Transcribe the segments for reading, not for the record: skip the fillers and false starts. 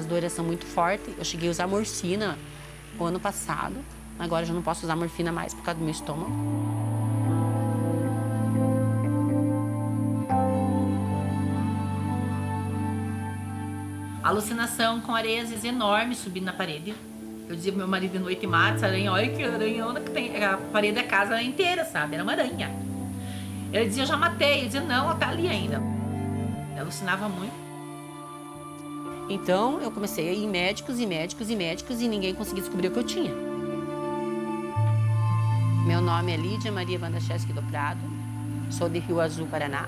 As dores são muito fortes. Eu cheguei a usar morfina o ano passado. Agora já não posso usar morfina mais por causa do meu estômago. Alucinação com areias enormes subindo na parede. Eu dizia pro meu marido de noite, mata essa aranha, olha que aranhona que tem. A parede da casa era inteira, sabe? Era uma aranha. Ele dizia, eu já matei. Eu dizia, não, ela tá ali ainda. Eu alucinava muito. Então, eu comecei a ir em médicos e médicos e médicos e ninguém conseguia descobrir o que eu tinha. Meu nome é Lídia Maria Vandacheski do Prado, sou de Rio Azul, Paraná.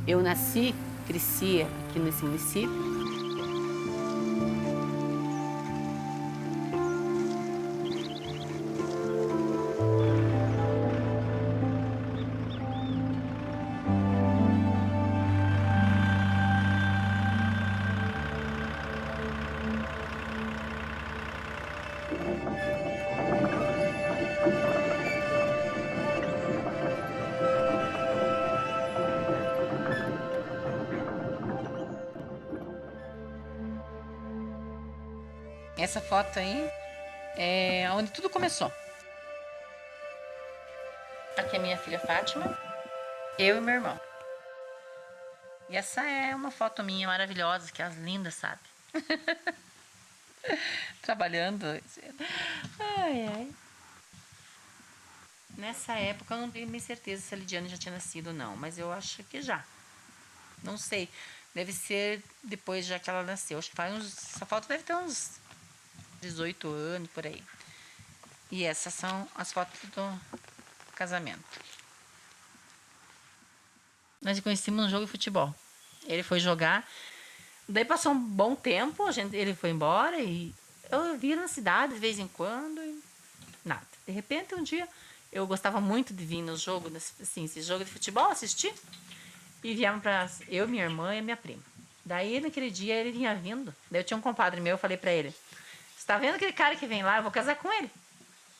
Eu nasci, cresci aqui nesse município. Essa foto aí é onde tudo começou. Aqui é minha filha Fátima, eu e meu irmão. E essa é uma foto minha maravilhosa, que é as lindas, sabe? Trabalhando. Ai, ai. Nessa época eu não tenho bem certeza se a Lidiane já tinha nascido ou não, mas eu acho que já. Não sei. Deve ser depois já que ela nasceu. Acho que essa foto deve ter uns 18 anos, por aí. E essas são as fotos do casamento. Nós nos conhecemos num jogo de futebol. Ele foi jogar. Daí passou um bom tempo, ele foi embora e eu via na cidade de vez em quando e nada. De repente, um dia, eu gostava muito de vir no jogo, assim, esse jogo de futebol, assistir. E viemos pra eu, minha irmã e minha prima. Daí, naquele dia, ele vinha vindo. Daí eu tinha um compadre meu, eu falei pra ele, você tá vendo aquele cara que vem lá? Eu vou casar com ele.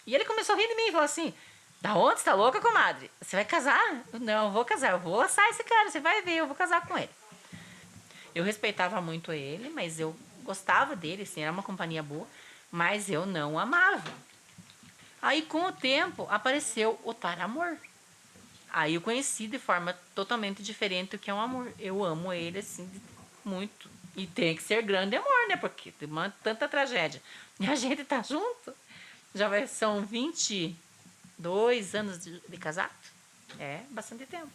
E ele começou a rir de mim e falou assim, da onde? Você tá louca, comadre? Você vai casar? Eu, não, eu vou casar. Eu vou assar esse cara, você vai ver, eu vou casar com ele. Eu respeitava muito ele, mas eu gostava dele, assim, era uma companhia boa, mas eu não o amava. Aí, com o tempo, apareceu o Taramor. Aí eu conheci de forma totalmente diferente o que é um amor. Eu amo ele, assim, muito. E tem que ser grande amor, né? Porque tem tanta tragédia. E a gente tá junto. São 22 anos de casado. É bastante tempo.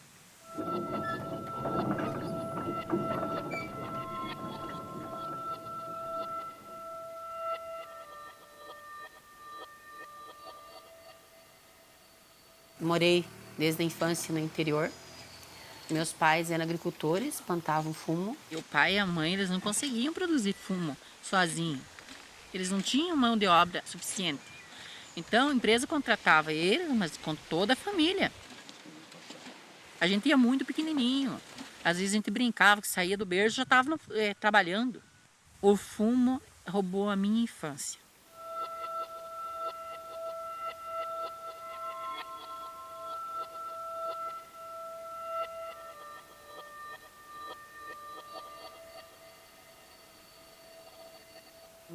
Morei desde a infância no interior. Meus pais eram agricultores, plantavam fumo. E o pai e a mãe, eles não conseguiam produzir fumo sozinhos. Eles não tinham mão de obra suficiente. Então, a empresa contratava eles, mas com toda a família. A gente ia muito pequenininho. Às vezes a gente brincava que saía do berço e já estava trabalhando. O fumo roubou a minha infância.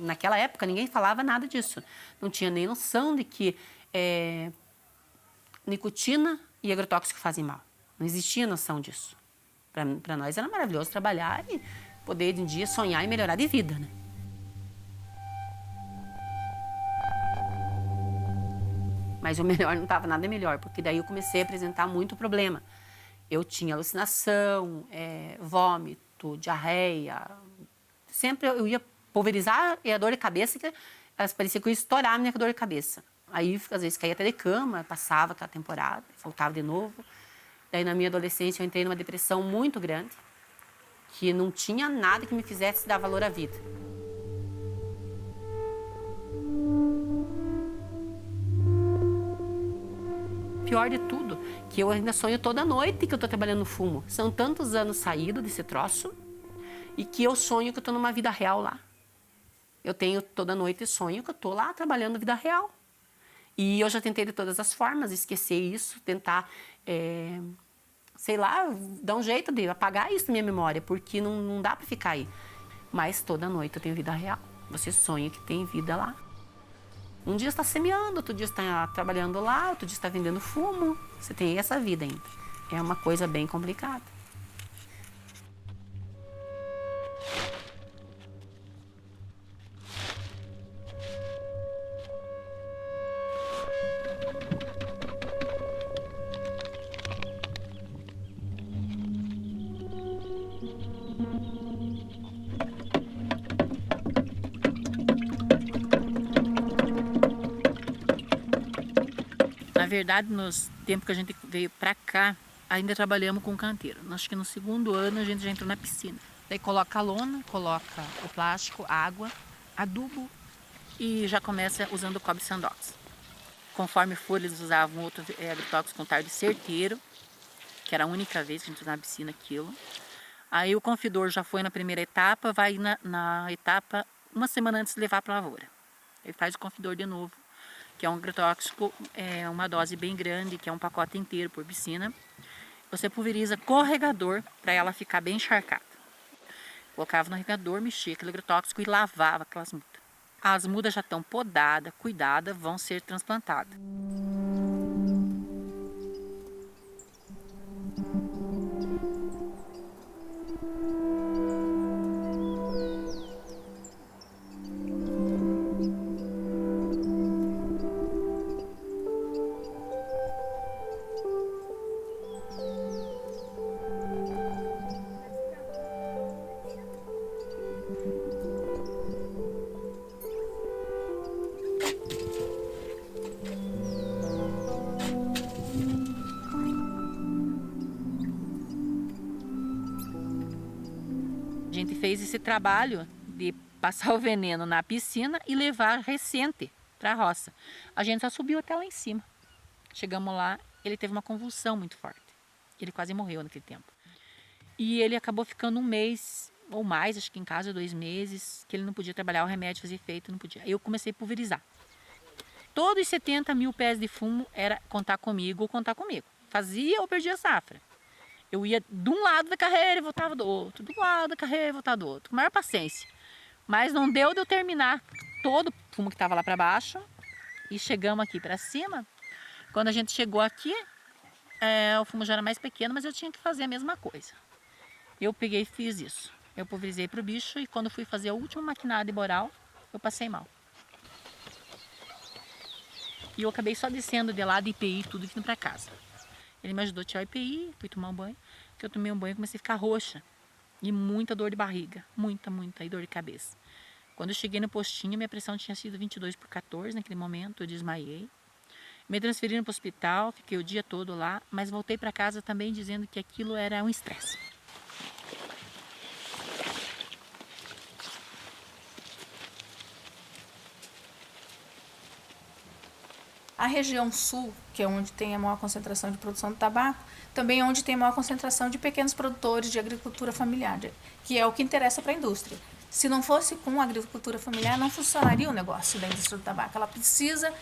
Naquela época, ninguém falava nada disso. Não tinha nem noção de que nicotina e agrotóxico fazem mal. Não existia noção disso. Para nós era maravilhoso trabalhar e poder, de um dia, sonhar e melhorar de vida, né? Mas o melhor não estava nada melhor, porque daí eu comecei a apresentar muito problema. Eu tinha alucinação, vômito, diarreia. Sempre eu ia pulverizar e a dor de cabeça, que parecia que eu ia estourar a minha dor de cabeça. Aí, às vezes, caía até de cama, passava aquela temporada, voltava de novo. Daí, na minha adolescência, eu entrei numa depressão muito grande, que não tinha nada que me fizesse dar valor à vida. Pior de tudo, que eu ainda sonho toda noite que eu estou trabalhando no fumo. São tantos anos saído desse troço e que eu sonho que eu estou numa vida real lá. Eu tenho toda noite sonho que eu estou lá trabalhando na vida real. E eu já tentei de todas as formas esquecer isso, tentar, sei lá, dar um jeito de apagar isso da minha memória, porque não dá para ficar aí. Mas toda noite eu tenho vida real. Você sonha que tem vida lá. Um dia está semeando, outro dia está trabalhando lá, outro dia está vendendo fumo. Você tem essa vida ainda. É uma coisa bem complicada. Na verdade, nos tempos que a gente veio pra cá, ainda trabalhamos com canteiro. Acho que no segundo ano a gente já entrou na piscina. Daí coloca a lona, coloca o plástico, água, adubo e já começa usando o cobre sandox. Conforme for, eles usavam outro agrotóxico com tarde certeiro, que era a única vez que a gente usava na piscina aquilo. Aí o confidor já foi na primeira etapa, vai na etapa uma semana antes de levar para a lavoura. Ele faz o confidor de novo, que é um agrotóxico, é uma dose bem grande, que é um pacote inteiro por piscina. Você pulveriza com regador para ela ficar bem encharcada. Colocava no regador, mexia aquele agrotóxico e lavava aquelas mudas. As mudas já estão podadas, cuidadas, vão ser transplantadas. A gente fez esse trabalho de passar o veneno na piscina e levar recente para a roça. A gente só subiu até lá em cima. Chegamos lá, ele teve uma convulsão muito forte. Ele quase morreu naquele tempo. E ele acabou ficando um mês ou mais, acho que em casa 2 meses, que ele não podia trabalhar, o remédio fazia efeito, não podia. Aí eu comecei a pulverizar. Todos os 70 mil pés de fumo era contar comigo ou contar comigo. Fazia ou perdia a safra. Eu ia de um lado da carreira e voltava do outro, do lado da carreira e voltava do outro, com maior paciência. Mas não deu de eu terminar todo o fumo que estava lá para baixo e chegamos aqui para cima. Quando a gente chegou aqui, o fumo já era mais pequeno, mas eu tinha que fazer a mesma coisa. Eu peguei e fiz isso. Eu pulverizei para o bicho e quando fui fazer a última maquinada de boral, eu passei mal. E eu acabei só descendo de lá de IPI, tudo vindo para casa. Ele me ajudou a tirar o IPI, fui tomar um banho. Que eu tomei um banho e comecei a ficar roxa. E muita dor de barriga, muita, e dor de cabeça. Quando eu cheguei no postinho, minha pressão tinha sido 22/14 naquele momento, eu desmaiei. Me transferiram para o hospital, fiquei o dia todo lá, mas voltei para casa também dizendo que aquilo era um estresse. A região sul, que é onde tem a maior concentração de produção de tabaco, também é onde tem a maior concentração de pequenos produtores de agricultura familiar, que é o que interessa para a indústria. Se não fosse com a agricultura familiar, não funcionaria o negócio da indústria do tabaco. Ela precisa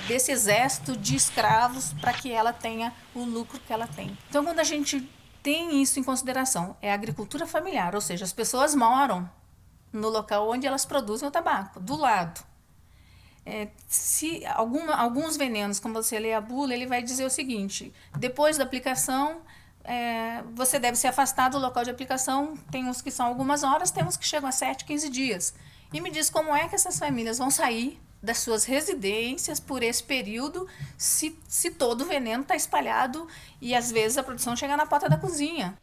desse exército de escravos para que ela tenha o lucro que ela tem. Então, quando a gente tem isso em consideração, é a agricultura familiar, ou seja, as pessoas moram no local onde elas produzem o tabaco, do lado. Se alguns venenos, como você lê a bula, ele vai dizer o seguinte: depois da aplicação, você deve se afastar do local de aplicação. Tem uns que são algumas horas, tem uns que chegam a 7, 15 dias. E me diz como é que essas famílias vão sair das suas residências por esse período se todo o veneno está espalhado e às vezes a produção chega na porta da cozinha.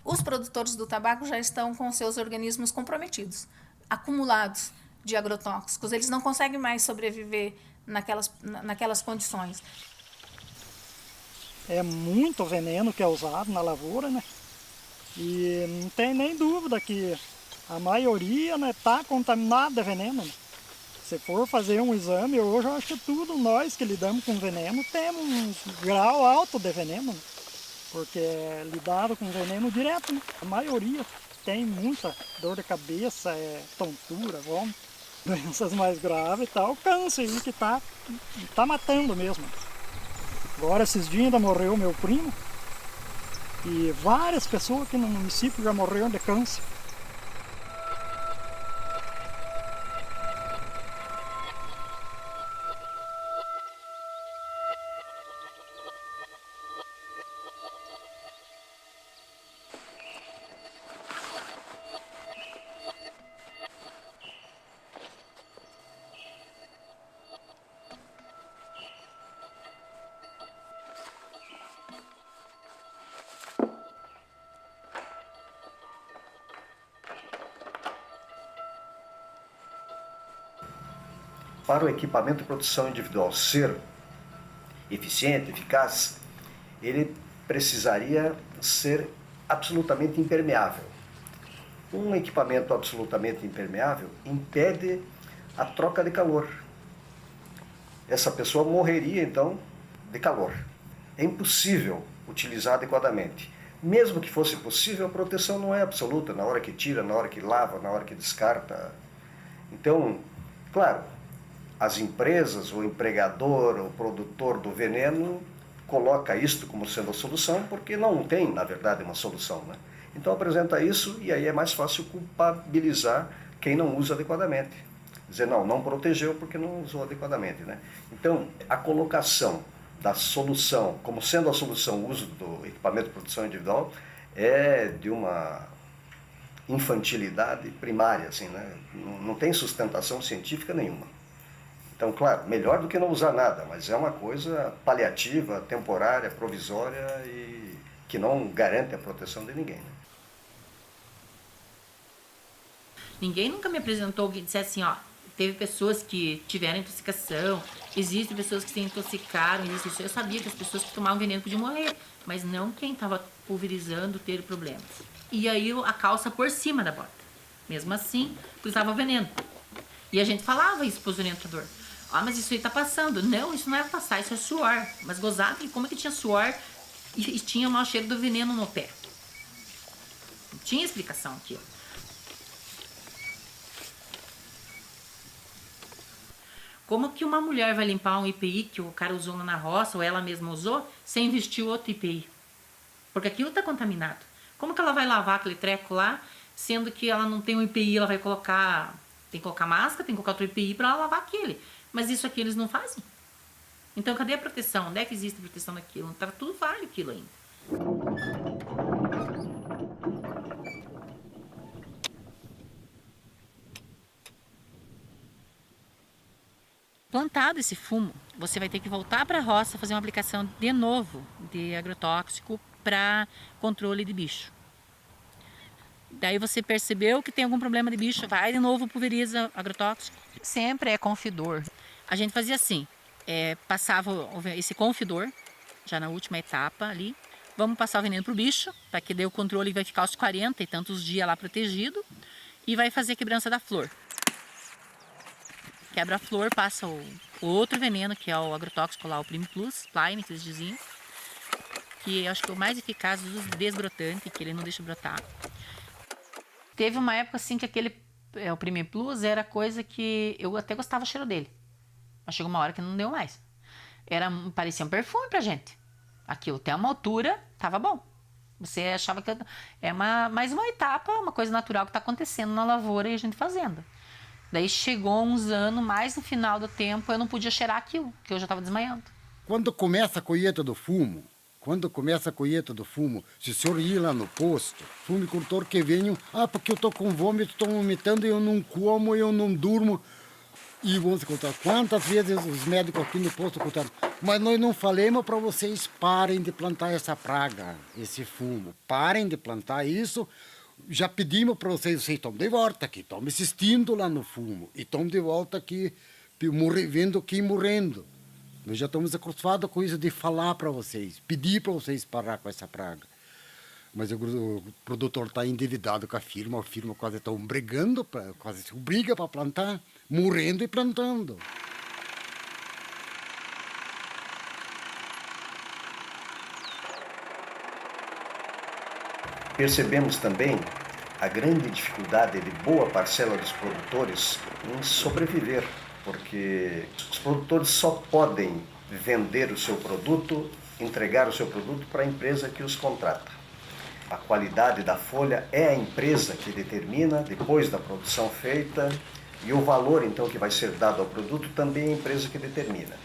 Os produtores do tabaco já estão com seus organismos comprometidos, acumulados de agrotóxicos. Eles não conseguem mais sobreviver naquelas condições. É muito veneno que é usado na lavoura, né? E não tem nem dúvida que a maioria está contaminada de veneno. Né? Se for fazer um exame, hoje eu acho que tudo nós que lidamos com veneno temos um grau alto de veneno. Né? Porque é lidado com veneno direto, né? A maioria tem muita dor de cabeça, tontura, vômito. Doenças mais graves e tal, câncer aí que tá matando mesmo. Agora esses dias ainda morreu meu primo e várias pessoas aqui no município já morreram de câncer. Para o equipamento de proteção individual ser eficiente, eficaz, ele precisaria ser absolutamente impermeável. Um equipamento absolutamente impermeável impede a troca de calor. Essa pessoa morreria, então, de calor. É impossível utilizar adequadamente. Mesmo que fosse possível, a proteção não é absoluta na hora que tira, na hora que lava, na hora que descarta. Então, claro, as empresas, o empregador, o produtor do veneno coloca isto como sendo a solução, porque não tem, na verdade, uma solução, né? Então apresenta isso e aí é mais fácil culpabilizar quem não usa adequadamente. Dizer, não protegeu porque não usou adequadamente, né? Então, a colocação da solução, como sendo a solução o uso do equipamento de proteção individual, é de uma infantilidade primária, assim, né? Não tem sustentação científica nenhuma. Então, claro, melhor do que não usar nada, mas é uma coisa paliativa, temporária, provisória e que não garante a proteção de ninguém, né? Ninguém nunca me apresentou que dissesse assim, ó, teve pessoas que tiveram intoxicação, existem pessoas que se intoxicaram, existe isso. Eu sabia que as pessoas que tomavam veneno podiam morrer, mas não quem estava pulverizando ter problemas. E aí a calça por cima da bota. Mesmo assim, cruzava o veneno. E a gente falava isso para os orientadores. Ah, mas isso aí tá passando. Não, isso não é passar, isso é suor. Mas gozado, como é que tinha suor e tinha o mau cheiro do veneno no pé? Não tinha explicação aquilo. Como que uma mulher vai limpar um EPI que o cara usou na roça ou ela mesma usou sem vestir outro EPI? Porque aquilo está contaminado. Como que ela vai lavar aquele treco lá, sendo que ela não tem um EPI, ela vai colocar... Tem que colocar máscara, tem que colocar outro EPI para ela lavar aquele. Mas isso aqui eles não fazem. Então cadê a proteção? Onde é que existe proteção daquilo? Tá tudo falho aquilo ainda. Plantado esse fumo, você vai ter que voltar para a roça fazer uma aplicação de novo de agrotóxico para controle de bicho. Daí você percebeu que tem algum problema de bicho, vai de novo, pulveriza agrotóxico. Sempre é confidor. A gente fazia assim, passava esse confidor, já na última etapa ali, vamos passar o veneno pro bicho, para que daí o controle vai ficar aos 40 e tantos dias lá protegido, e vai fazer a quebrança da flor. Quebra a flor, passa o outro veneno, que é o agrotóxico lá, o Prime Plus, Prime, que eles diziam, que eu acho que é o mais eficaz dos desbrotantes, que ele não deixa brotar. Teve uma época assim que o Prime Plus era coisa que eu até gostava do cheiro dele. Mas chegou uma hora que não deu mais. Parecia um perfume pra gente. Aquilo até uma altura tava bom. Você achava que mais uma etapa, uma coisa natural que tá acontecendo na lavoura e a gente fazendo. Daí chegou uns anos, mais no final do tempo, eu não podia cheirar aquilo, que eu já estava desmaiando. Quando começa a colheita do fumo, se o senhor ir lá no posto, fumicultor que venham, porque eu estou com vômito, estou vomitando, eu não como, eu não durmo. E vamos contar quantas vezes os médicos aqui no posto contaram, mas nós não falamos para vocês parem de plantar essa praga, esse fumo, parem de plantar isso. Já pedimos para vocês estão de volta aqui, estão assistindo lá no fumo, e estão de volta aqui, vendo quem morrendo. Nós já estamos acostumados com isso de falar para vocês, pedir para vocês parar com essa praga. Mas o produtor está endividado com a firma quase estão brigando, quase se briga para plantar, morrendo e plantando. Percebemos também a grande dificuldade de boa parcela dos produtores em sobreviver, porque os produtores só podem vender o seu produto, entregar o seu produto para a empresa que os contrata. A qualidade da folha é a empresa que determina, depois da produção feita, e o valor então que vai ser dado ao produto também é a empresa que determina.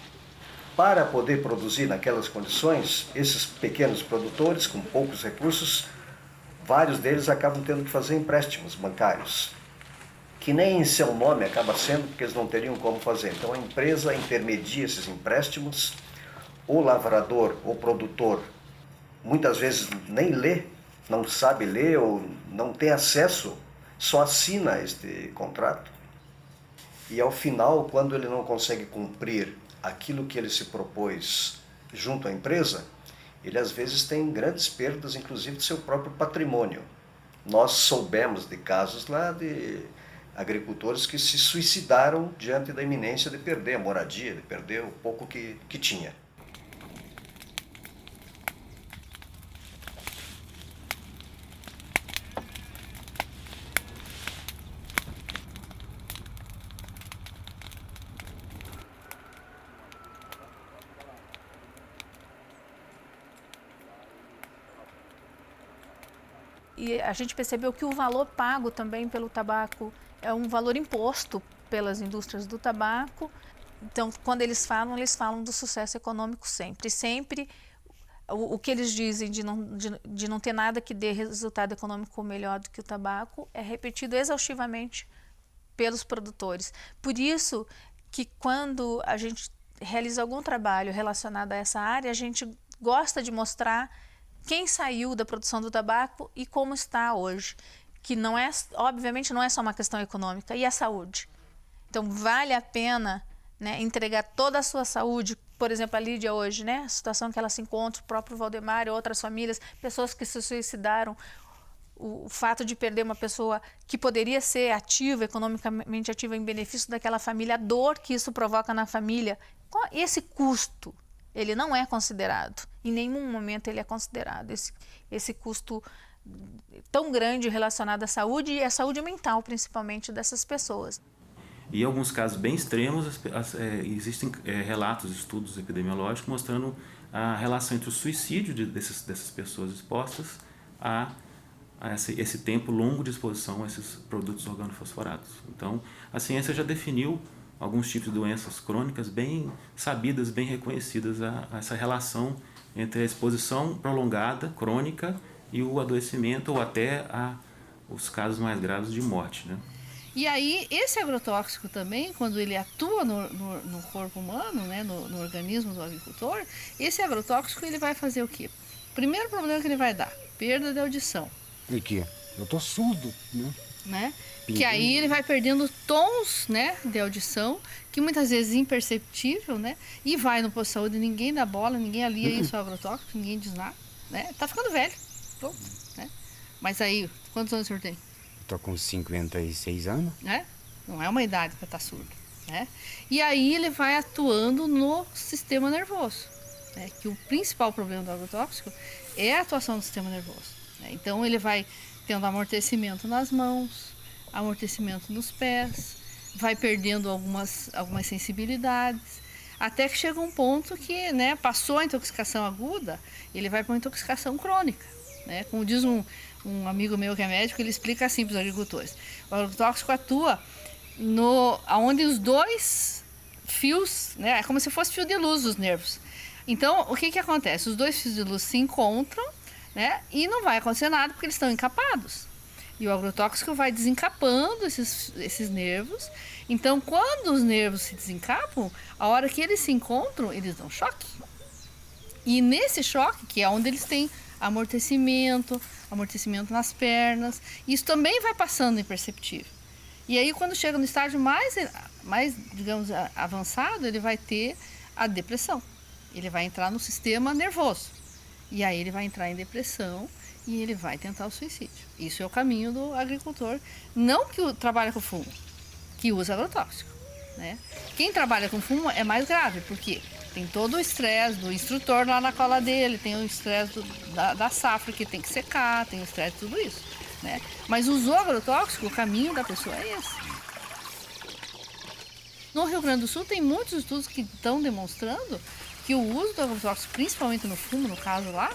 Para poder produzir naquelas condições, esses pequenos produtores com poucos recursos, vários deles acabam tendo que fazer empréstimos bancários, que nem em seu nome acaba sendo, porque eles não teriam como fazer. Então a empresa intermedia esses empréstimos, o lavrador, o produtor, muitas vezes nem lê, não sabe ler ou não tem acesso, só assina este contrato. E ao final, quando ele não consegue cumprir aquilo que ele se propôs junto à empresa, ele às vezes tem grandes perdas, inclusive do seu próprio patrimônio. Nós soubemos de casos lá de agricultores que se suicidaram diante da iminência de perder a moradia, de perder o pouco que tinha. E a gente percebeu que o valor pago também pelo tabaco é um valor imposto pelas indústrias do tabaco. Então, quando eles falam do sucesso econômico sempre. Sempre o que eles dizem de não ter nada que dê resultado econômico melhor do que o tabaco é repetido exaustivamente pelos produtores. Por isso que quando a gente realiza algum trabalho relacionado a essa área, a gente gosta de mostrar quem saiu da produção do tabaco e como está hoje, que não é, obviamente não é só uma questão econômica, e a saúde. Então vale a pena, né, entregar toda a sua saúde, por exemplo, a Lídia hoje, né, a situação que ela se encontra, o próprio Valdemar e outras famílias, pessoas que se suicidaram, o fato de perder uma pessoa que poderia ser ativa, economicamente ativa em benefício daquela família, a dor que isso provoca na família, esse custo, ele não é considerado. Em nenhum momento ele é considerado. Esse custo tão grande relacionado à saúde e à saúde mental, principalmente, dessas pessoas. E em alguns casos bem extremos, existem relatos, estudos epidemiológicos mostrando a relação entre o suicídio dessas pessoas expostas a esse tempo longo de exposição a esses produtos organofosforados. Então, a ciência já definiu alguns tipos de doenças crônicas bem sabidas, bem reconhecidas, a essa relação entre a exposição prolongada, crônica, e o adoecimento ou até os casos mais graves de morte, né? E aí, esse agrotóxico também, quando ele atua no corpo humano, né, no organismo do agricultor, esse agrotóxico ele vai fazer o quê? Primeiro problema que ele vai dar, perda de audição. E que? Eu tô surdo, né? Que aí ele vai perdendo tons, né, de audição, que muitas vezes é imperceptível, né? E vai no posto de saúde, ninguém dá bola, ninguém alia isso ao agrotóxico, ninguém diz nada, né? Tá ficando velho, pronto, né? Mas aí, quantos anos o senhor tem? Tô com 56 anos. Né? Não é uma idade para estar surdo, né? E aí ele vai atuando no sistema nervoso, né? Que o principal problema do agrotóxico é a atuação do sistema nervoso, né? Então ele vai tendo amortecimento nas mãos, amortecimento nos pés, vai perdendo algumas sensibilidades, até que chega um ponto que, né, passou a intoxicação aguda, ele vai para uma intoxicação crônica, né? Como diz um amigo meu que é médico, ele explica assim para os agricultores: o agrotóxico atua onde os dois fios, né, é como se fosse fio de luz dos nervos. Então, o que acontece? Os dois fios de luz se encontram, né, e não vai acontecer nada porque eles estão encapados. E o agrotóxico vai desencapando esses nervos. Então, quando os nervos se desencapam, a hora que eles se encontram, eles dão choque. E nesse choque, que é onde eles têm amortecimento nas pernas, isso também vai passando imperceptível. E aí, quando chega no estágio mais, digamos, avançado, ele vai ter a depressão. Ele vai entrar no sistema nervoso. E aí ele vai entrar em depressão e ele vai tentar o suicídio. Isso é o caminho do agricultor, não que trabalha com fumo, que usa agrotóxico, né? Quem trabalha com fumo é mais grave, porque tem todo o estresse do instrutor lá na cola dele, tem o estresse da safra que tem que secar, tem o estresse de tudo isso. né? Mas usou agrotóxico, o caminho da pessoa é esse. No Rio Grande do Sul tem muitos estudos que estão demonstrando que o uso do agrotóxico, principalmente no fumo, no caso lá,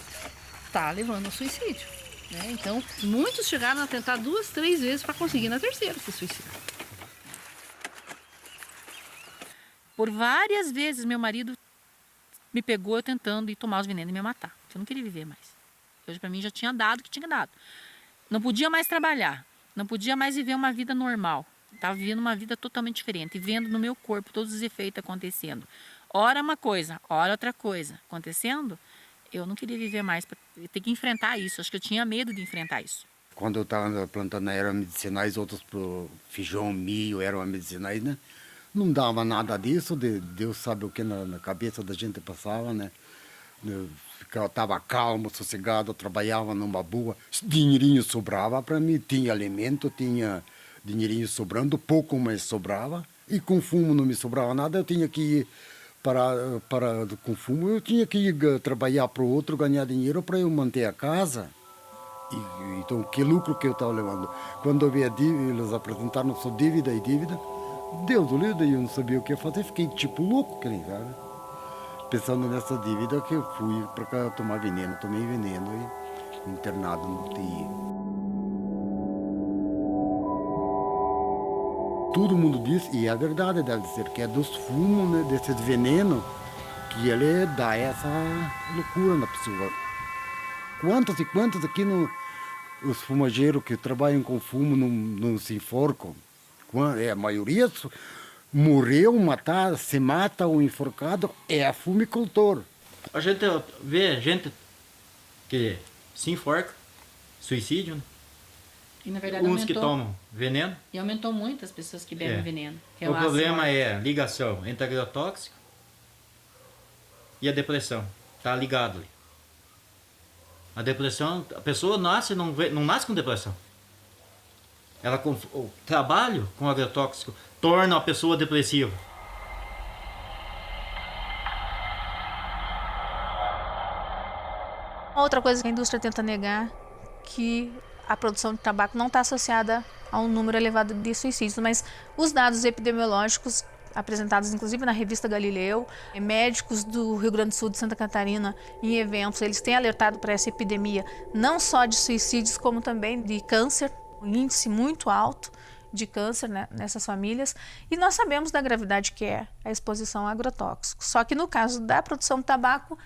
está levando ao suicídio, né? Então, muitos chegaram a tentar 2, 3 vezes para conseguir na terceira se suicidar. Por várias vezes meu marido me pegou eu tentando ir tomar os venenos e me matar. Eu não queria viver mais. Hoje para mim já tinha dado o que tinha dado. Não podia mais trabalhar, não podia mais viver uma vida normal. Estava vivendo uma vida totalmente diferente e vendo no meu corpo todos os efeitos acontecendo. Ora uma coisa, ora outra coisa acontecendo. Eu não queria viver mais, ter que enfrentar isso. Acho que eu tinha medo de enfrentar isso. Quando eu estava plantando ervas medicinais, outros pro feijão, milho, ervas medicinais, né? Não dava nada disso, Deus sabe o que na cabeça da gente passava, né? Eu estava calmo, sossegado, trabalhava numa boa, dinheirinho sobrava para mim, tinha alimento, tinha dinheirinho sobrando, pouco, mas sobrava, e com fumo não me sobrava nada, eu tinha que ir para com fumo, eu tinha que ir trabalhar para o outro, ganhar dinheiro para eu manter a casa. Então, que lucro que eu estava levando? Quando eu vi eles apresentaram só dívida e dívida, Deus o livre, eu não sabia o que fazer, fiquei tipo louco, cara. Pensando nessa dívida que eu fui para cá tomar veneno, tomei veneno e internado no UTI. Todo mundo diz, e é verdade, deve ser, que é dos fumos, né, desses venenos, que ele dá essa loucura na pessoa. Quantos e quantos aqui os fumageiros que trabalham com fumo não se enforcam? A maioria morreu, se mata ou enforcado, é fumicultor. A gente vê gente que se enforca, suicídio, né? E, na verdade, uns que tomam veneno. E aumentou muito as pessoas que bebem veneno. O problema é a ligação entre agrotóxico e a depressão. Está ligado ali. A depressão, a pessoa não nasce com depressão. O trabalho com agrotóxico torna a pessoa depressiva. Outra coisa que a indústria tenta negar, que a produção de tabaco não está associada a um número elevado de suicídios, mas os dados epidemiológicos apresentados inclusive na revista Galileu, médicos do Rio Grande do Sul, de Santa Catarina, em eventos, eles têm alertado para essa epidemia, não só de suicídios, como também de câncer, um índice muito alto de câncer, né, nessas famílias, e nós sabemos da gravidade que é a exposição a agrotóxicos. Só que no caso da produção de tabaco,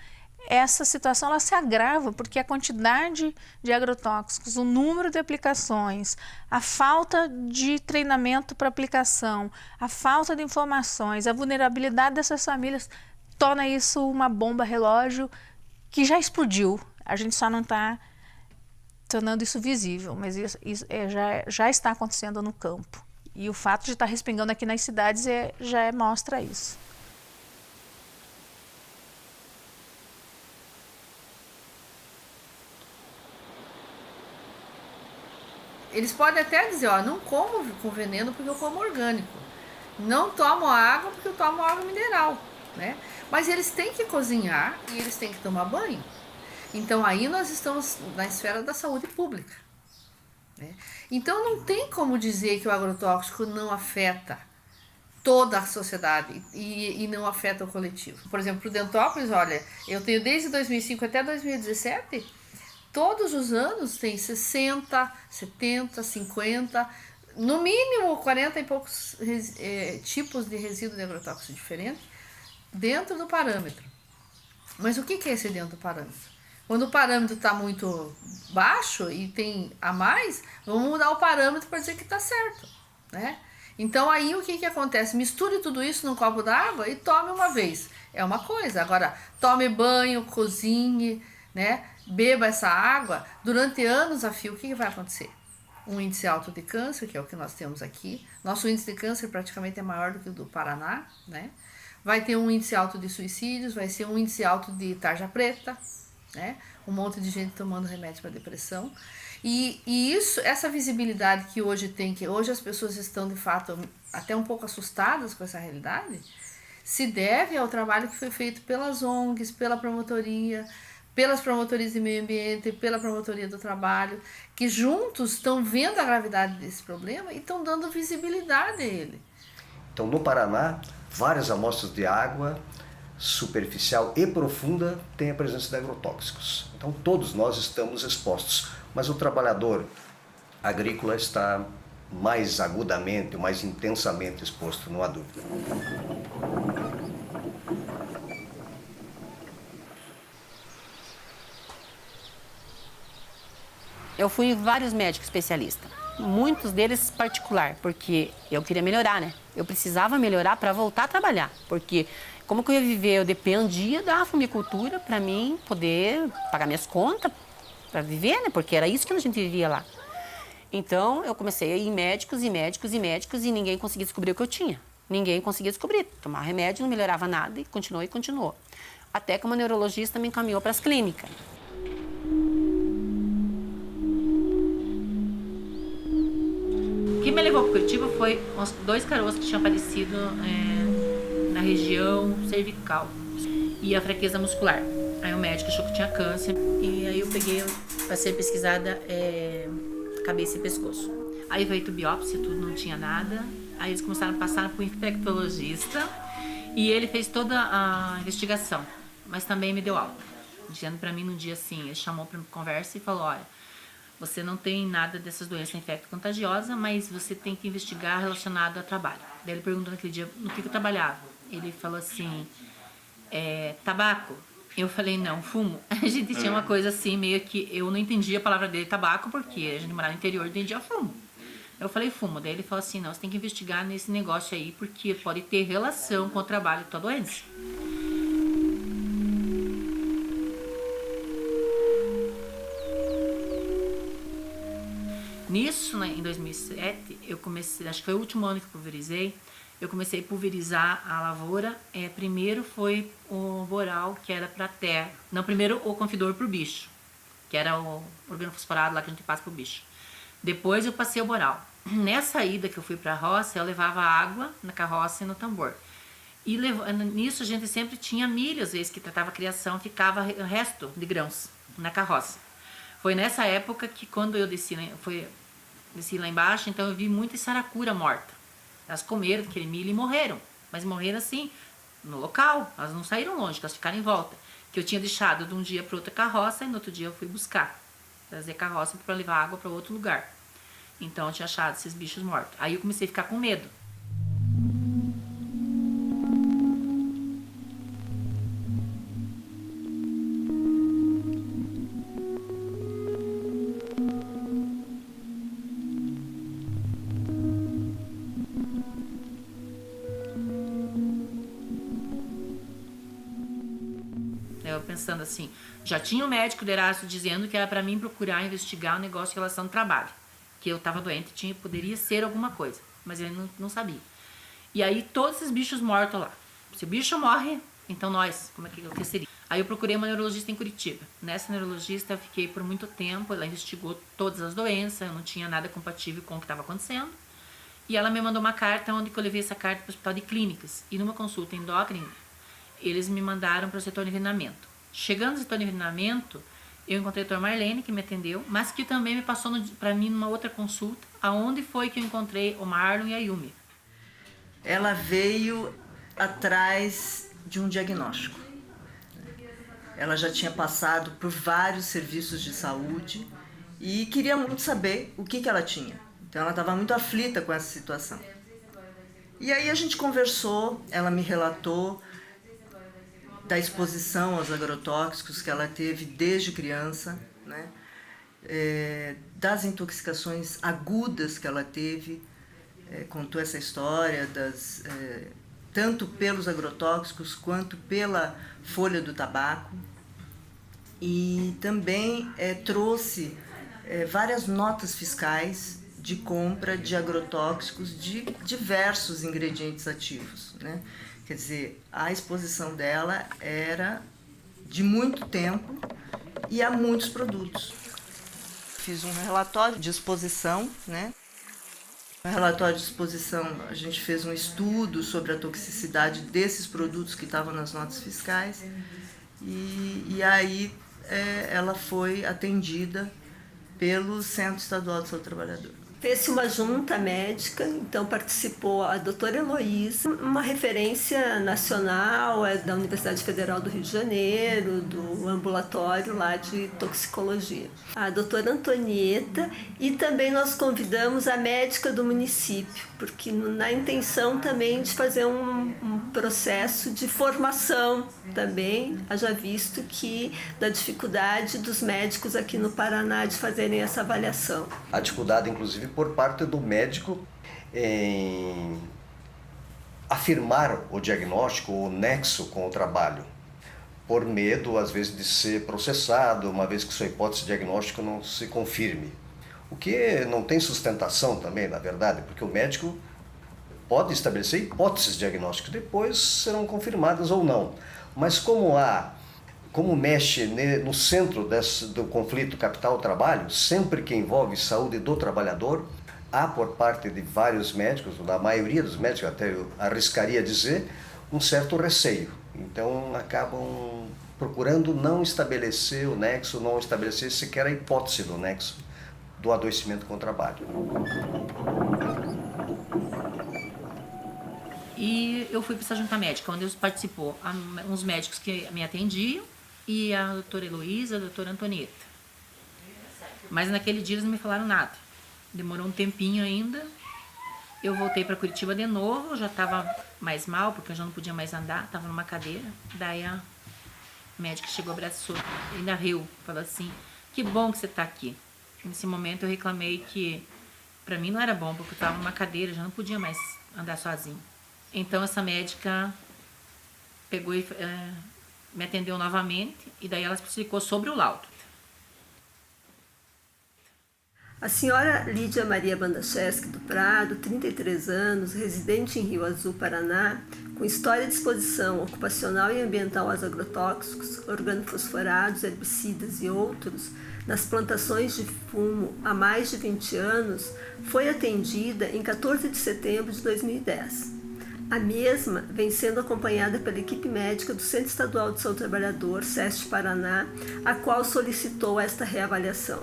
essa situação ela se agrava porque a quantidade de agrotóxicos, o número de aplicações, a falta de treinamento para aplicação, a falta de informações, a vulnerabilidade dessas famílias torna isso uma bomba relógio que já explodiu. A gente só não está tornando isso visível, mas isso já está acontecendo no campo. E o fato de estar respingando aqui nas cidades já mostra isso. Eles podem até dizer, ó, não como com veneno porque eu como orgânico. Não tomo água porque eu tomo água mineral, né? Mas eles têm que cozinhar e eles têm que tomar banho. Então aí nós estamos na esfera da saúde pública, né? Então não tem como dizer que o agrotóxico não afeta toda a sociedade e não afeta o coletivo. Por exemplo, Prudentópolis, olha, eu tenho desde 2005 até 2017... Todos os anos tem 60, 70, 50, no mínimo 40 e poucos tipos de resíduo de agrotóxico diferentes dentro do parâmetro. Mas o que é esse dentro do parâmetro? Quando o parâmetro está muito baixo e tem a mais, vamos mudar o parâmetro para dizer que está certo, né? Então aí o que acontece? Misture tudo isso num copo d'água e tome uma vez. É uma coisa. Agora, tome banho, cozinhe, né? Beba essa água durante anos a fio. O que vai acontecer? Um índice alto de câncer, que é o que nós temos aqui. Nosso índice de câncer praticamente é maior do que o do Paraná, né? Vai ter um índice alto de suicídios, vai ser um índice alto de tarja preta, né? Um monte de gente tomando remédio para depressão. E essa visibilidade que hoje tem, que hoje as pessoas estão de fato até um pouco assustadas com essa realidade, se deve ao trabalho que foi feito pelas ONGs, pela promotoria, pelas promotorias de meio ambiente, pela promotoria do trabalho, que juntos estão vendo a gravidade desse problema e estão dando visibilidade a ele. Então, no Paraná, várias amostras de água superficial e profunda têm a presença de agrotóxicos. Então, todos nós estamos expostos, mas o trabalhador agrícola está mais agudamente, mais intensamente exposto, não há dúvida. Eu fui em vários médicos especialistas, muitos deles particular, porque eu queria melhorar, né? Eu precisava melhorar para voltar a trabalhar, porque como que eu ia viver? Eu dependia da fumicultura para mim poder pagar minhas contas, para viver, né? Porque era isso que a gente vivia lá. Então, eu comecei a ir em médicos e médicos e médicos e ninguém conseguia descobrir o que eu tinha. Ninguém conseguia descobrir. Tomar remédio não melhorava nada e continuou. Até que uma neurologista me encaminhou para as clínicas. O que me levou para Curitiba foi uns 2 caroços que tinham aparecido na região cervical e a fraqueza muscular. Aí o médico achou que tinha câncer e aí eu peguei para ser pesquisada cabeça e pescoço. Aí veio biópsia, tudo, não tinha nada. Aí eles começaram a passar para o infectologista e ele fez toda a investigação, mas também me deu alta. Dizendo para mim num dia assim, ele chamou para conversa e falou, olha, você não tem nada dessas doenças infecto-contagiosas, mas você tem que investigar relacionado ao trabalho. Daí ele perguntou naquele dia no que eu trabalhava. Ele falou assim, tabaco? Eu falei, não, fumo. A gente tinha uma coisa assim, meio que eu não entendia a palavra dele, tabaco, porque a gente morava no interior e entendia fumo. Eu falei, fumo. Daí ele falou assim, não, você tem que investigar nesse negócio aí, porque pode ter relação com o trabalho e tua doença. Nisso, né, em 2007, eu comecei, acho que foi o último ano que eu pulverizei, eu comecei a pulverizar a lavoura. Primeiro foi o boral, que era para terra. Não, primeiro o confidor para o bicho, que era o organofosforado lá que a gente passa para o bicho. Depois eu passei o boral. Nessa ida que eu fui para a roça, eu levava água na carroça e no tambor. E nisso a gente sempre tinha milho, às vezes que tratava a criação, ficava resto de grãos na carroça. Foi nessa época que quando eu desci lá embaixo, então eu vi muita saracura morta. Elas comeram aquele milho e morreram. Mas morreram assim, no local. Elas não saíram longe, elas ficaram em volta. Que eu tinha deixado de um dia para outra carroça e no outro dia eu fui buscar. Trazer carroça para levar água para outro lugar. Então eu tinha achado esses bichos mortos. Aí eu comecei a ficar com medo. Eu pensando assim, já tinha o médico de Erasto dizendo que era para mim procurar investigar um negócio em relação ao trabalho, que eu estava doente, poderia ser alguma coisa, mas ele não sabia. E aí todos esses bichos mortos lá, se o bicho morre, então nós, como é que seria? Aí eu procurei uma neurologista em Curitiba. Nessa neurologista eu fiquei por muito tempo, ela investigou todas as doenças, eu não tinha nada compatível com o que estava acontecendo. E ela me mandou uma carta, onde eu levei essa carta para o Hospital de Clínicas. E numa consulta endócrina, eles me mandaram para o setor de envenenamento. Chegando no setor de envenenamento, eu encontrei a doutora Marlene, que me atendeu, mas que também me passou para mim numa outra consulta, aonde foi que eu encontrei o Marlon e a Yumi. Ela veio atrás de um diagnóstico. Ela já tinha passado por vários serviços de saúde e queria muito saber o que ela tinha. Então ela estava muito aflita com essa situação. E aí a gente conversou, ela me relatou da exposição aos agrotóxicos que ela teve desde criança, né? Das intoxicações agudas que ela teve, contou essa história, tanto pelos agrotóxicos quanto pela folha do tabaco, e também trouxe várias notas fiscais de compra de agrotóxicos de diversos ingredientes ativos, né? Quer dizer, a exposição dela era de muito tempo e a muitos produtos. Fiz um relatório de exposição, né? No relatório de exposição, a gente fez um estudo sobre a toxicidade desses produtos que estavam nas notas fiscais e aí ela foi atendida pelo Centro Estadual de Saúde do Trabalhador. Fez-se uma junta médica, então participou a doutora Heloísa, uma referência nacional da Universidade Federal do Rio de Janeiro, do ambulatório lá de toxicologia. A doutora Antonieta, e também nós convidamos a médica do município, porque na intenção também de fazer um processo de formação também, haja visto que da dificuldade dos médicos aqui no Paraná de fazerem essa avaliação. A dificuldade, inclusive, por parte do médico em afirmar o diagnóstico, o nexo com o trabalho, por medo, às vezes, de ser processado, uma vez que sua hipótese diagnóstica não se confirme. O que não tem sustentação também, na verdade, porque o médico pode estabelecer hipóteses diagnósticas, depois serão confirmadas ou não. Mas como mexe no centro do conflito capital-trabalho, sempre que envolve saúde do trabalhador, há por parte de vários médicos, da maioria dos médicos, até eu arriscaria dizer, um certo receio. Então acabam procurando não estabelecer o nexo, não estabelecer sequer a hipótese do nexo do adoecimento com o trabalho. E eu fui para essa junta médica, onde participou uns médicos que me atendiam, e a doutora Heloísa, a doutora Antonieta. Mas naquele dia eles não me falaram nada. Demorou um tempinho ainda. Eu voltei para Curitiba de novo, eu já estava mais mal, porque eu já não podia mais andar, estava numa cadeira. Daí a médica chegou, abraçou, ainda riu, falou assim, que bom que você está aqui. Nesse momento eu reclamei que para mim não era bom, porque eu estava numa cadeira, já não podia mais andar sozinho. Então essa médica pegou e me atendeu novamente, e daí ela explicou sobre o laudo. A senhora Lídia Maria Bandacheski do Prado, 33 anos, residente em Rio Azul, Paraná, com história de exposição ocupacional e ambiental aos agrotóxicos, organofosforados, herbicidas e outros, nas plantações de fumo há mais de 20 anos, foi atendida em 14 de setembro de 2010. A mesma vem sendo acompanhada pela equipe médica do Centro Estadual de Saúde do Trabalhador, SEST Paraná, a qual solicitou esta reavaliação.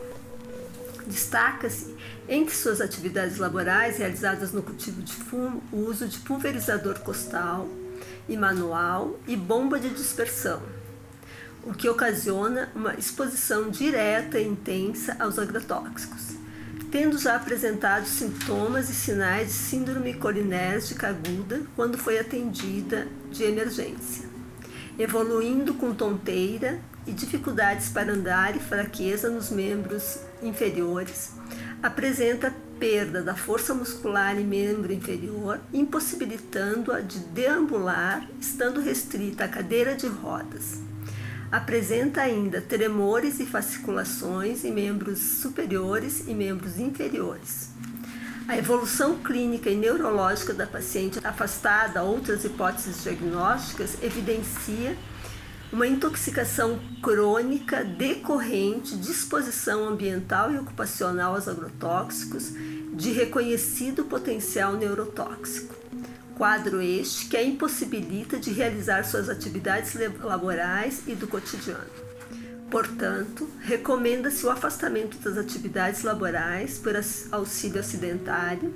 Destaca-se, entre suas atividades laborais realizadas no cultivo de fumo, o uso de pulverizador costal e manual e bomba de dispersão, o que ocasiona uma exposição direta e intensa aos agrotóxicos, tendo já apresentado sintomas e sinais de síndrome colinérgica aguda quando foi atendida de emergência, evoluindo com tonteira e dificuldades para andar e fraqueza nos membros inferiores, apresenta perda da força muscular em membro inferior, impossibilitando-a de deambular, estando restrita à cadeira de rodas. Apresenta ainda tremores e fasciculações em membros superiores e membros inferiores. A evolução clínica e neurológica da paciente, afastada a outras hipóteses diagnósticas, evidencia uma intoxicação crônica decorrente de exposição ambiental e ocupacional aos agrotóxicos de reconhecido potencial neurotóxico. Quadro este que a impossibilita de realizar suas atividades laborais e do cotidiano. Portanto, recomenda-se o afastamento das atividades laborais por auxílio acidentário.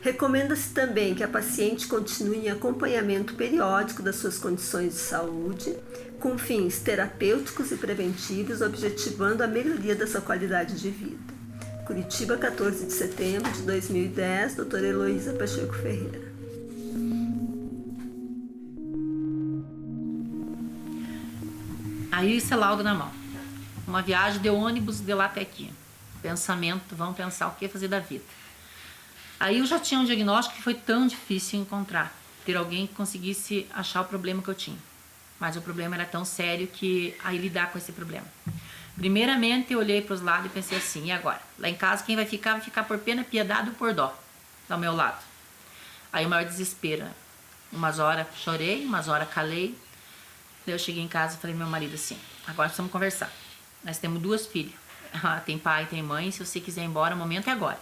Recomenda-se também que a paciente continue em acompanhamento periódico das suas condições de saúde, com fins terapêuticos e preventivos, objetivando a melhoria da sua qualidade de vida. Curitiba, 14 de setembro de 2010, doutora Heloísa Pacheco Ferreira. Aí esse laudo na mão. Uma viagem de ônibus de lá até aqui. Pensamento, vamos pensar o que fazer da vida. Aí eu já tinha um diagnóstico que foi tão difícil encontrar. Ter alguém que conseguisse achar o problema que eu tinha. Mas o problema era tão sério que aí lidar com esse problema. Primeiramente eu olhei para os lados e pensei assim, e agora? Lá em casa quem vai ficar por pena, piedade ou por dó. Ao meu lado. Aí o maior desespero. Umas horas chorei, umas horas calei. Daí eu cheguei em casa e falei pro meu marido assim, agora precisamos conversar. Nós temos 2 filhas. Tem pai, tem mãe, se você quiser ir embora, o momento é agora.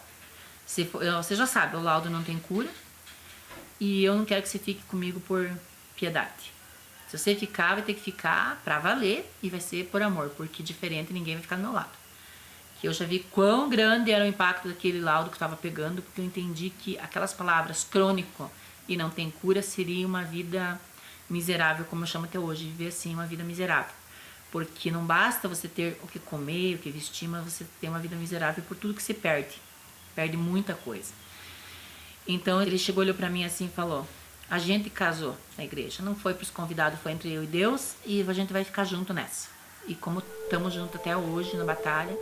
Você já sabe, o laudo não tem cura. E eu não quero que você fique comigo por piedade. Se você ficar, vai ter que ficar pra valer e vai ser por amor, porque diferente ninguém vai ficar do meu lado. Que eu já vi quão grande era o impacto daquele laudo que eu estava pegando, porque eu entendi que aquelas palavras crônico e não tem cura seria uma vida miserável, como eu chamo até hoje, viver assim, uma vida miserável. Porque não basta você ter o que comer, o que vestir, mas você tem uma vida miserável por tudo que você perde. Perde muita coisa. Então ele chegou, olhou pra mim assim e falou: a gente casou na igreja, não foi pros convidados, foi entre eu e Deus, e a gente vai ficar junto nessa. E como estamos juntos até hoje na batalha.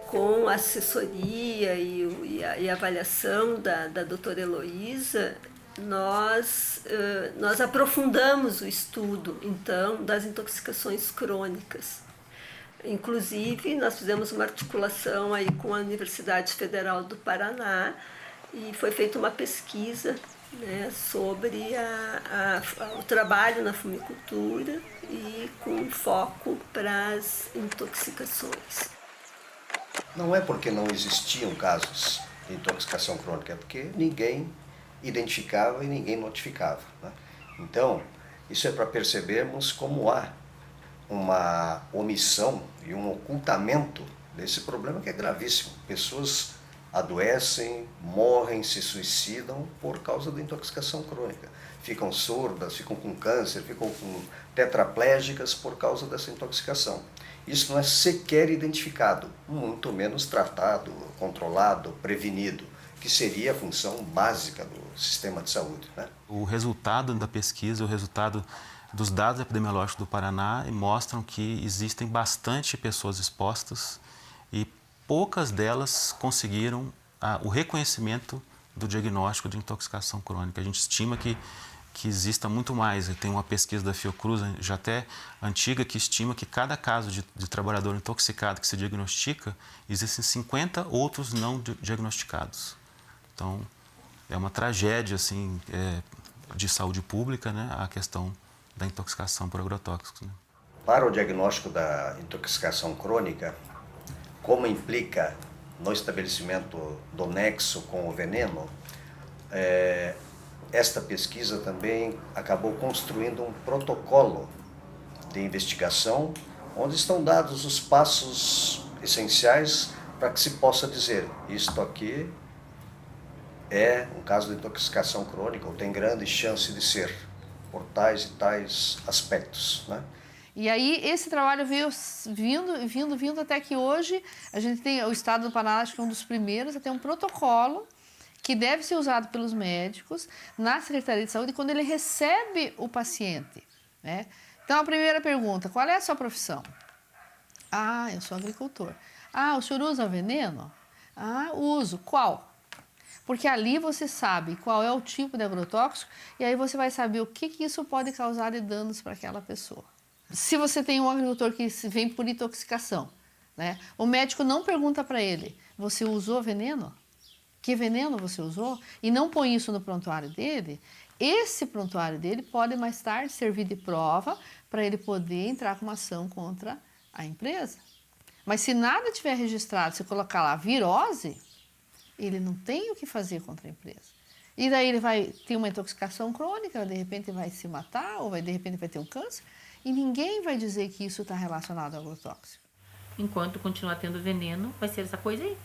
Com a assessoria e a avaliação da doutora Heloísa, nós aprofundamos o estudo, então, das intoxicações crônicas. Inclusive, nós fizemos uma articulação aí com a Universidade Federal do Paraná e foi feita uma pesquisa, né, sobre o trabalho na fumicultura e com foco para as intoxicações. Não é porque não existiam casos de intoxicação crônica, é porque ninguém identificava e ninguém notificava, né? Então, isso é para percebermos como há uma omissão e um ocultamento desse problema que é gravíssimo. Pessoas adoecem, morrem, se suicidam por causa da intoxicação crônica. Ficam surdas, ficam com câncer, ficam tetraplégicas por causa dessa intoxicação. Isso não é sequer identificado, muito menos tratado, controlado, prevenido, que seria a função básica do sistema de saúde, né? O resultado da pesquisa, o resultado dos dados epidemiológicos do Paraná mostram que existem bastante pessoas expostas e poucas delas conseguiram o reconhecimento do diagnóstico de intoxicação crônica. A gente estima que exista muito mais. Tem uma pesquisa da Fiocruz, já até antiga, que estima que cada caso de trabalhador intoxicado que se diagnostica, existem 50 outros não diagnosticados. Então, é uma tragédia assim, de saúde pública, né, a questão da intoxicação por agrotóxicos, né? Para o diagnóstico da intoxicação crônica, como implica no estabelecimento do nexo com o veneno, esta pesquisa também acabou construindo um protocolo de investigação, onde estão dados os passos essenciais para que se possa dizer: isto aqui é um caso de intoxicação crônica, ou tem grande chance de ser, por tais e tais aspectos, né? E aí esse trabalho veio vindo até que hoje a gente tem, o estado do Paraná, acho que é um dos primeiros a ter um protocolo que deve ser usado pelos médicos na Secretaria de Saúde quando ele recebe o paciente, né? Então, a primeira pergunta: qual é a sua profissão? Ah, eu sou agricultor. Ah, o senhor usa veneno? Ah, uso. Qual? Porque ali você sabe qual é o tipo de agrotóxico e aí você vai saber o que isso pode causar de danos para aquela pessoa. Se você tem um agricultor que vem por intoxicação, né, o médico não pergunta para ele: você usou veneno? Que veneno você usou? E não põe isso no prontuário dele. Esse prontuário dele pode mais tarde servir de prova para ele poder entrar com uma ação contra a empresa. Mas se nada tiver registrado, se colocar lá virose, ele não tem o que fazer contra a empresa. E daí ele vai ter uma intoxicação crônica, de repente vai se matar, ou de repente vai ter um câncer, e ninguém vai dizer que isso está relacionado ao agrotóxico. Enquanto continuar tendo veneno, vai ser essa coisa aí.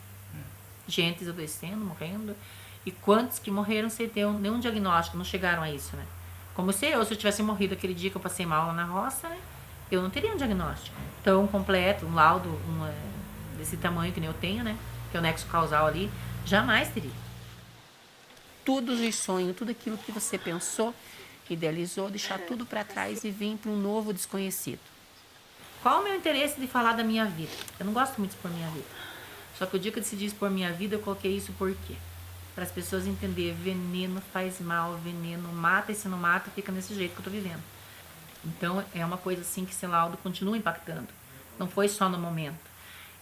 Gente adoecendo, morrendo. E quantos que morreram sem ter nenhum diagnóstico, não chegaram a isso, né? Como se eu tivesse morrido aquele dia que eu passei mal lá na roça, né? Eu não teria um diagnóstico tão completo, um laudo desse tamanho que nem eu tenho, né? Que é o nexo causal ali, jamais teria. Todos os sonhos, tudo aquilo que você pensou, idealizou, deixar tudo para trás e vir para um novo desconhecido. Qual o meu interesse de falar da minha vida? Eu não gosto muito de expor minha vida. Só que o dia que eu decidi expor minha vida, eu coloquei isso por quê? Para as pessoas entenderem: veneno faz mal, veneno mata, e se não mata, fica nesse jeito que eu tô vivendo. Então, é uma coisa assim que esse laudo continua impactando. Não foi só no momento.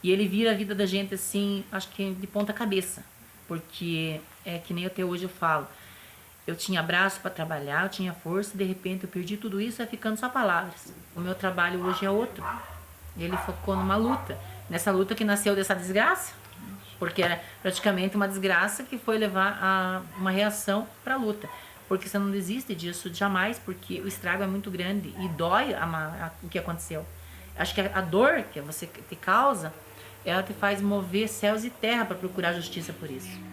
E ele vira a vida da gente assim, acho que de ponta cabeça. Porque é que nem até hoje eu falo. Eu tinha braço para trabalhar, eu tinha força, de repente eu perdi tudo isso, vai ficando só palavras. O meu trabalho hoje é outro. Ele focou numa luta, nessa luta que nasceu dessa desgraça, porque era praticamente uma desgraça que foi levar a uma reação para a luta. Porque você não desiste disso jamais, porque o estrago é muito grande e dói o que aconteceu. Acho que a dor que você te causa, ela te faz mover céus e terra para procurar justiça por isso.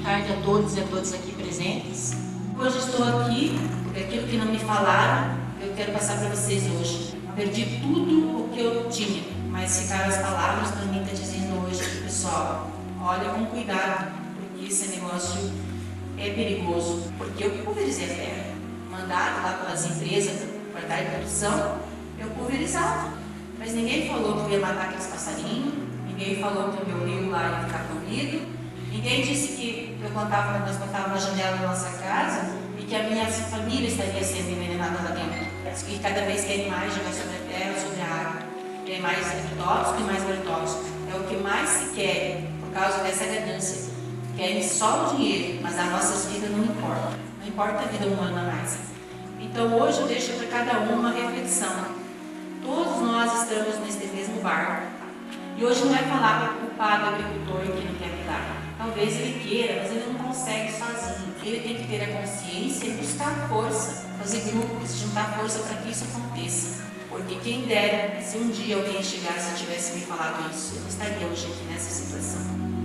tarde a todos e a todas aqui presentes. Hoje estou aqui, porque aquilo que não me falaram, eu quero passar para vocês hoje. Perdi tudo o que eu tinha, mas ficaram as palavras para mim estar dizendo hoje, pessoal, olha com cuidado, porque esse negócio é perigoso. Porque eu pulverizei a terra, mandado lá pelas empresas para dar de produção, eu pulverizava. Mas ninguém falou que eu ia matar aqueles passarinhos, ninguém falou que o meu rio lá ia ficar comido, ninguém disse que nós contávamos na janela da nossa casa e que a minha família estaria sendo envenenada lá dentro. Que cada vez querem mais jogar sobre a terra, sobre a água. Tem mais agrotóxico e mais agrotóxico. É o que mais se quer por causa dessa ganância. Querem só o dinheiro, mas as nossas vidas não importam. Não importa a vida humana mais. Então hoje eu deixo para cada uma reflexão. Todos nós estamos nesse mesmo barco. E hoje não é falar para o culpado agricultor que não quer mudar. Talvez ele queira, mas ele não consegue sozinho. Ele tem que ter a consciência e buscar força, fazer grupos, juntar força para que isso aconteça. Porque quem dera, se um dia alguém chegasse e tivesse me falado isso, eu estaria hoje aqui nessa situação.